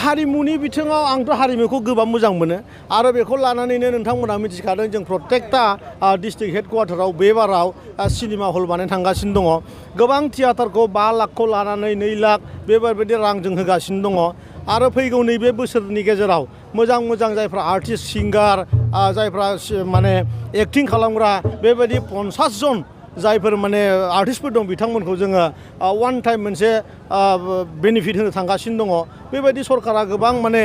हारिमुनि बिथिङाव आंथ' हारिमुखौ गोबां मोजां मोनो आरो बेखौ लानानैनो नोंथांमोना मिथिखादों जों प्रत्येकटा डिस्ट्रिक्ट हेडक्वार्टाराव बे बाराव सिनेमा हल बानायनो थांगासिनो दङ गोबां थियाटारखौ 5 लाखखौ लानानै 2 लाख बेबायदि रांजों होगासिनो दङ आरो फैगौ नैबे बोसोरनि गेजेराव मोजां जायफ्रा आर्टिस्ट सिंगार जायफ्रा माने एक्टिं खालामग्रा बेबायदि 50 जन जायफोर माने आर्टिस्टफोर दं बिथांमोनखौ जोङो वान टाइम मोनसे बेनिफिट होनो थांगासिनो दङ बेबायदि सरकारा गोबां माने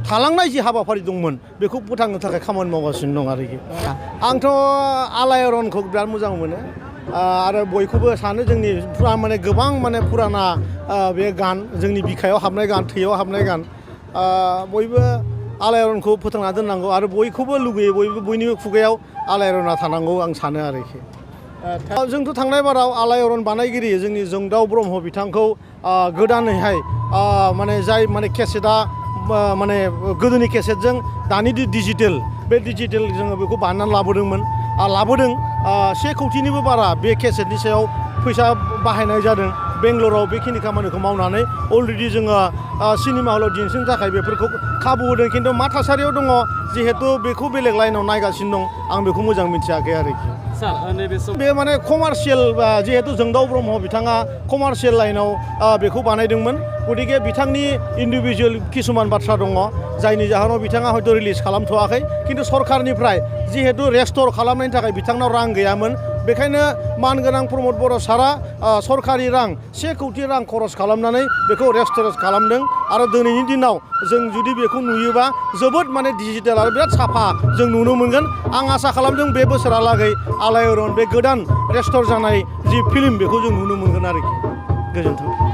थालांनाय जि हाबाफारि दंमोन बेखौ फोथांनो थाखाय खामानि मावगासिनो दं आरोखि आंथ' आलायारनखौ बिराद मोजां मोनो आरो बयखौबो सानो जोंनि माने गोबां माने फुराना बे गान जोंनि बिखायाव हाबनाय गान थैयाव हाबनाय गान बयबो आलायारनखौ फोथांना दोननांगौ आरो बयखौबो लुगैयो बयनिबो खुगायाव आलायारना थानांगौ आं सानो आरोखि जोंथ' थांनाय बाराव आलायारन बानायगिरि जोंनि जोंदाव ब्रह्म बिथांखौ गोदानैहाय माने जाय माने केसेटआ माने गोदोनि केसेटजों दानि डिजिटेल बे डिजिटेल जोङो बेखौ बानायनानै लाबोदों 1 कौटिनिबो बारा बे केसेटनि सायाव फैसा बाहायनाय जादों बेंगलराव बेखिनि खामानिखौ मावनानै अलरेडि जोङो सिनेमा हलाव दिन्थिनो थाखाय बेफोरखौ खाबु होदों खिन्थु मा थासारियाव दङ जिहेतु बेखौ बेलेग लाइनाव नायगासिनो दं आं बेखौ मोजां मिथियाखै आरोखि बे माने कमार्शियेल जिहेतु जोंदाव ब्रह्म बिथाङा कमार्शियेल लाइनाव बेखौ बानायदोंमोन गतिके बिथांनि इन्डिभिजुवेल किसुमान बाथ्रा दङ जायनि जाहोनाव बिथाङा हयथ' रिलिज खालामथ'वाखै खिन्थु सरकारनिफ्राय जिहेतु रेस्ट'र खालामनायनि थाखाय बिथांनाव रां गैयामोन बेखायनो मानगोनां प्रमद बर' सारा सरकारि रां 1 कौटि रां खरस खालामनानै बेखौ रेस्ट'र खालामदों आरो दिनैनि दिनाव जों जुदि बेखौ नुयोबा जोबोद माने डिजिटेल आरो बिराद साफा जों नुनो मोनगोन आं आसा खालामदों बे बोसोरहालागै आलायारन बे गोदान रेस्ट'र जानाय जि फिल्म बेखौ जों नुनो मोनगोन आरोखि गोजोन्थों।